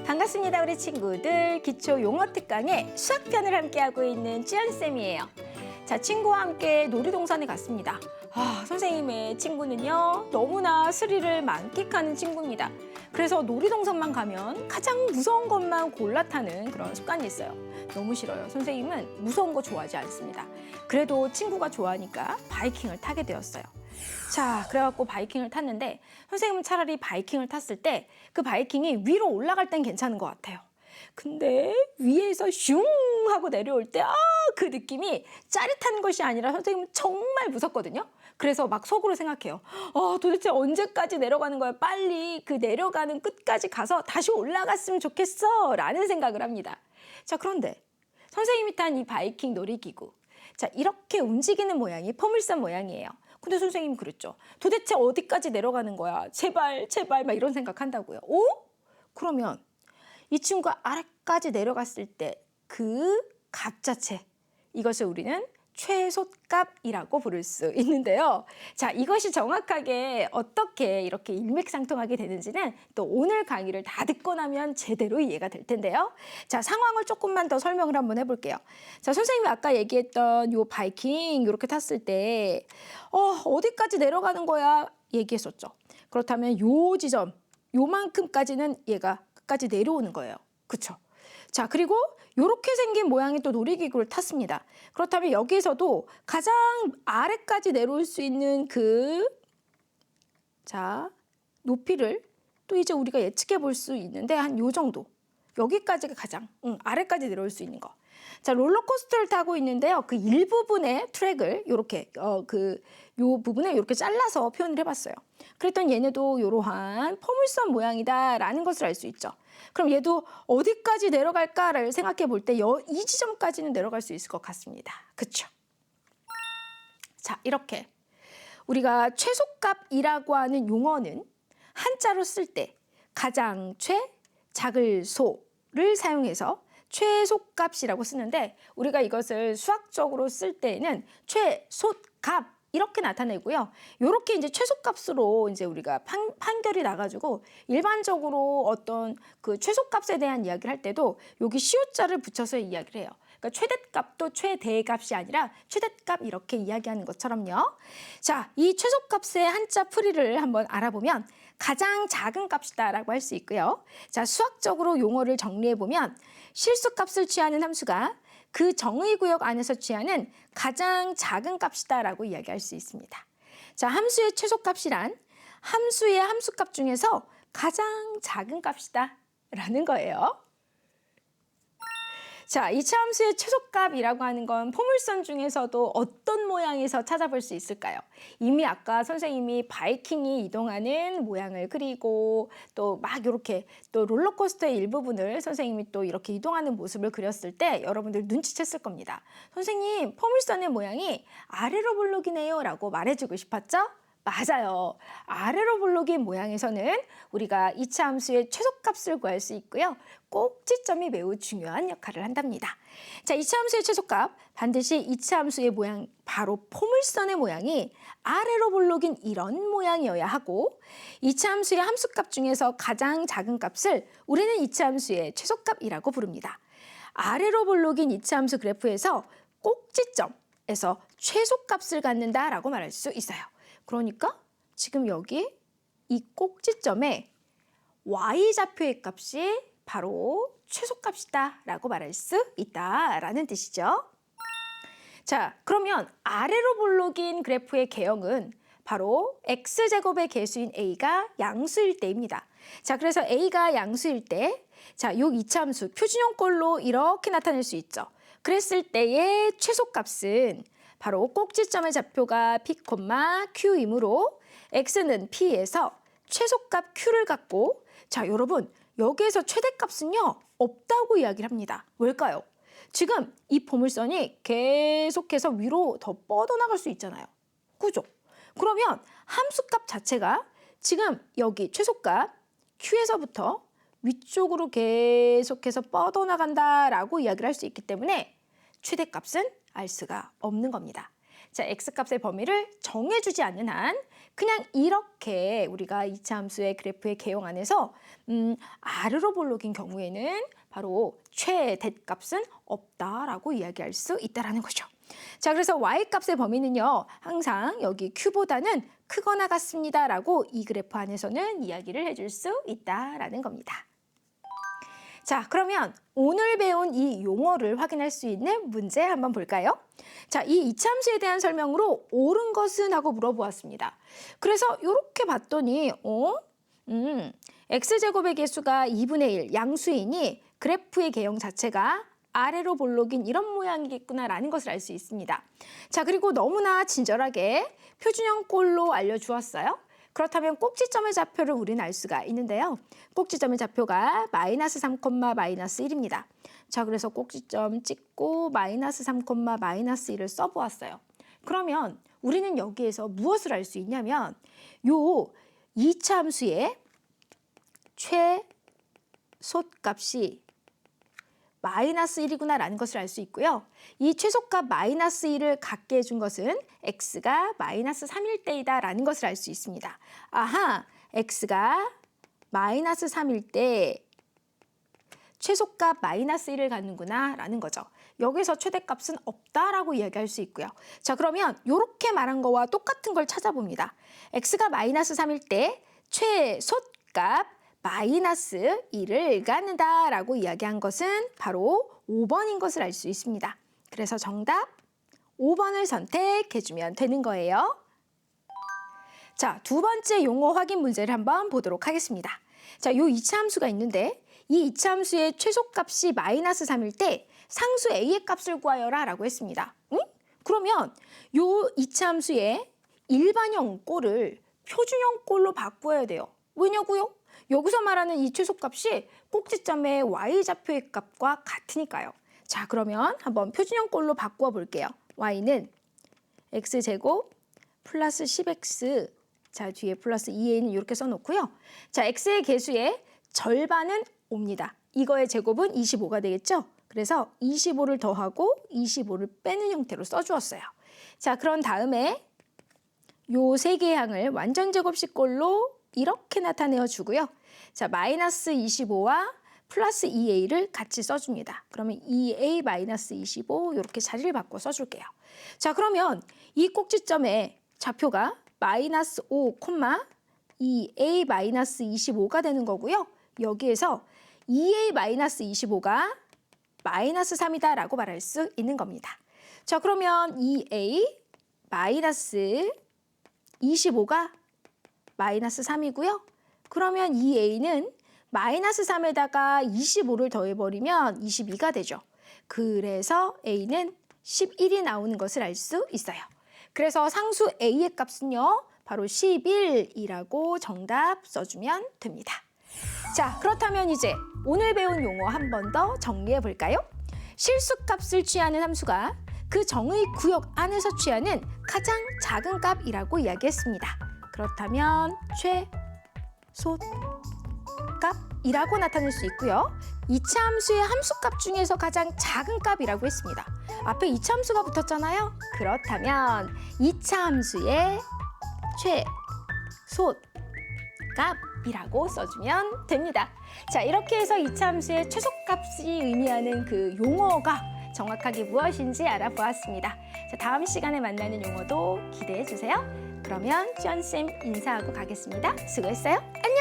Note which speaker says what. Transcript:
Speaker 1: 반갑습니다, 우리 친구들. 기초 용어 특강의 수학편을 함께하고 있는 찌연쌤이에요. 자, 친구와 함께 놀이동산에 갔습니다. 선생님의 친구는요, 너무나 스릴을 만끽하는 친구입니다. 그래서 놀이동산만 가면 가장 무서운 것만 골라 타는 그런 습관이 있어요. 너무 싫어요. 선생님은 무서운 거 좋아하지 않습니다. 그래도 친구가 좋아하니까 바이킹을 타게 되었어요. 자, 그래갖고 바이킹을 탔는데 선생님은 차라리 바이킹을 탔을 때 그 바이킹이 위로 올라갈 땐 괜찮은 것 같아요. 근데 위에서 슝 하고 내려올 때 그 느낌이 짜릿한 것이 아니라 선생님은 정말 무섭거든요. 그래서 막 속으로 생각해요. 도대체 언제까지 내려가는 거야? 빨리 그 내려가는 끝까지 가서 다시 올라갔으면 좋겠어 라는 생각을 합니다. 자, 그런데 선생님이 탄 이 바이킹 놀이기구, 자, 이렇게 움직이는 모양이 포물선 모양이에요. 근데 선생님 그랬죠. 도대체 어디까지 내려가는 거야? 제발 제발 막 이런 생각한다고요. 그러면 이 친구가 아래까지 내려갔을 때 그 값 자체, 이것을 우리는 최소값이라고 부를 수 있는데요. 자, 이것이 정확하게 어떻게 이렇게 일맥상통하게 되는지는 또 오늘 강의를 다 듣고 나면 제대로 이해가 될 텐데요. 자, 상황을 조금만 더 설명을 한번 해볼게요. 자, 선생님이 아까 얘기했던 요 바이킹 이렇게 탔을 때 어디까지 내려가는 거야? 얘기했었죠. 그렇다면 요 지점, 요만큼까지는 얘가 끝까지 내려오는 거예요. 그쵸? 자, 그리고 이렇게 생긴 모양의 또 놀이기구를 탔습니다. 그렇다면 여기서도 가장 아래까지 내려올 수 있는 자, 높이를 또 이제 우리가 예측해 볼 수 있는데 한 요 정도. 여기까지가 가장 아래까지 내려올 수 있는 거. 자, 롤러코스터를 타고 있는데요. 그 일부분의 트랙을 이렇게 요 부분을 이렇게 잘라서 표현을 해봤어요. 그랬더니 얘네도 이러한 포물선 모양이다라는 것을 알 수 있죠. 그럼 얘도 어디까지 내려갈까를 생각해 볼 때 이 지점까지는 내려갈 수 있을 것 같습니다. 그렇죠? 자, 이렇게 우리가 최소값이라고 하는 용어는 한자로 쓸 때 가장 작을 소를 사용해서 최소값이라고 쓰는데, 우리가 이것을 수학적으로 쓸 때에는 최소값 이렇게 나타내고요. 이렇게 이제 최소값으로 이제 우리가 판결이 나가지고 일반적으로 어떤 그 최소값에 대한 이야기를 할 때도 여기 시옷자를 붙여서 이야기를 해요. 그러니까 최대값도 최대값이 아니라 최대값 이렇게 이야기하는 것처럼요. 자, 이 최소값의 한자 풀이를 한번 알아보면 가장 작은 값이다라고 할 수 있고요. 자, 수학적으로 용어를 정리해 보면 실수값을 취하는 함수가 그 정의구역 안에서 취하는 가장 작은 값이다라고 이야기할 수 있습니다. 자, 함수의 최소값이란 함수의 함수값 중에서 가장 작은 값이다라는 거예요. 자, 이차 함수의 최소값이라고 하는 건 포물선 중에서도 어떤 모양에서 찾아볼 수 있을까요? 이미 아까 선생님이 바이킹이 이동하는 모양을 그리고 또 막 이렇게 또 롤러코스터의 일부분을 선생님이 또 이렇게 이동하는 모습을 그렸을 때 여러분들 눈치챘을 겁니다. 선생님, 포물선의 모양이 아래로 볼록이네요 라고 말해주고 싶었죠? 맞아요. 아래로 볼록인 모양에서는 우리가 이차 함수의 최소값을 구할 수 있고요. 꼭지점이 매우 중요한 역할을 한답니다. 자, 이차 함수의 최소값, 반드시 이차 함수의 모양, 바로 포물선의 모양이 아래로 볼록인 이런 모양이어야 하고, 이차 함수의 함수값 중에서 가장 작은 값을 우리는 이차 함수의 최소값이라고 부릅니다. 아래로 볼록인 이차 함수 그래프에서 꼭지점에서 최소값을 갖는다라고 말할 수 있어요. 그러니까 지금 여기 이 꼭지점에 y좌표의 값이 바로 최소값이다 라고 말할 수 있다라는 뜻이죠. 자, 그러면 아래로 볼록인 그래프의 개형은 바로 x제곱의 개수인 a가 양수일 때입니다. 자, 그래서 a가 양수일 때, 자, 요 이차함수 표준형꼴로 이렇게 나타낼 수 있죠. 그랬을 때의 최소값은 바로 꼭지점의 좌표가 p, q이므로 x는 p에서 최소값 q를 갖고, 자, 여러분 여기에서 최대값은요 없다고 이야기를 합니다. 왜일까요? 지금 이 포물선이 계속해서 위로 더 뻗어나갈 수 있잖아요. 그죠? 그러면 함수값 자체가 지금 여기 최소값 q에서부터 위쪽으로 계속해서 뻗어나간다라고 이야기를 할 수 있기 때문에 최대값은 알 수가 없는 겁니다. 자, x값의 범위를 정해주지 않는 한 그냥 이렇게 우리가 이차 함수의 그래프의 개형 안에서 아래로 볼록인 경우에는 바로 최대값은 없다라고 이야기할 수 있다라는 거죠. 자, 그래서 y값의 범위는요, 항상 여기 q보다는 크거나 같습니다라고 이 그래프 안에서는 이야기를 해줄 수 있다라는 겁니다. 자, 그러면 오늘 배운 이 용어를 확인할 수 있는 문제 한번 볼까요? 자, 이 이차함수에 대한 설명으로 옳은 것은 하고 물어보았습니다. 그래서 이렇게 봤더니 x제곱의 개수가 2분의 1 양수이니 그래프의 개형 자체가 아래로 볼록인 이런 모양이겠구나라는 것을 알 수 있습니다. 자, 그리고 너무나 친절하게 표준형 꼴로 알려주었어요. 그렇다면 꼭지점의 좌표를 우리는 알 수가 있는데요. 꼭지점의 좌표가 마이너스 3, 마이너스 1입니다. 자, 그래서 꼭지점 찍고 마이너스 3, 마이너스 1을 써보았어요. 그러면 우리는 여기에서 무엇을 알 수 있냐면 요 이차 함수의 최소값이 마이너스 1이구나라는 것을 알 수 있고요. 이 최소값 마이너스 1을 갖게 해준 것은 x가 마이너스 3일 때이다라는 것을 알 수 있습니다. 아하, x가 마이너스 3일 때 최소값 마이너스 1을 갖는구나라는 거죠. 여기서 최대값은 없다라고 이야기할 수 있고요. 자, 그러면 이렇게 말한 거와 똑같은 걸 찾아봅니다. x가 마이너스 3일 때 최소값 마이너스 1을 갖는다라고 이야기한 것은 바로 5번인 것을 알 수 있습니다. 그래서 정답 5번을 선택해주면 되는 거예요. 자, 두 번째 용어 확인 문제를 한번 보도록 하겠습니다. 자, 요 이차 함수가 있는데 이 이차 함수의 최소값이 마이너스 3일 때 상수 a의 값을 구하여라 라고 했습니다. 그러면 요 이차 함수의 일반형 꼴을 표준형 꼴로 바꾸어야 돼요. 왜냐고요? 여기서 말하는 이 최소값이 꼭지점의 y좌표의 값과 같으니까요. 자, 그러면 한번 표준형 꼴로 바꾸어 볼게요. y는 x제곱 플러스 10x, 자, 뒤에 플러스 2a는 이렇게 써놓고요. 자, x의 개수의 절반은 5입니다. 이거의 제곱은 25가 되겠죠? 그래서 25를 더하고 25를 빼는 형태로 써주었어요. 자, 그런 다음에 요 세 개의 항을 완전 제곱식 꼴로 이렇게 나타내어 주고요. 자, 마이너스 25와 플러스 2a를 같이 써줍니다. 그러면 2a 마이너스 25 이렇게 자리를 바꿔 써줄게요. 자, 그러면 이 꼭지점의 좌표가 마이너스 5, 2a 마이너스 25가 되는 거고요. 여기에서 2a 마이너스 25가 마이너스 3이다라고 말할 수 있는 겁니다. 자, 그러면 2a 마이너스 25가 마이너스 3이고요. 그러면 2a는 마이너스 3에다가 25를 더해버리면 22가 되죠. 그래서 a는 11이 나오는 것을 알 수 있어요. 그래서 상수 a의 값은요, 바로 11이라고 정답 써주면 됩니다. 자, 그렇다면 이제 오늘 배운 용어 한 번 더 정리해 볼까요? 실수값을 취하는 함수가 그 정의 구역 안에서 취하는 가장 작은 값이라고 이야기했습니다. 그렇다면 최소값이라고 나타낼 수 있고요. 이차 함수의 함수값 중에서 가장 작은 값이라고 했습니다. 앞에 이차 함수가 붙었잖아요. 그렇다면 이차 함수의 최소값이라고 써주면 됩니다. 자, 이렇게 해서 이차 함수의 최소값이 의미하는 그 용어가 정확하게 무엇인지 알아보았습니다. 자, 다음 시간에 만나는 용어도 기대해 주세요. 그러면 찌연쌤 인사하고 가겠습니다. 수고했어요. 안녕!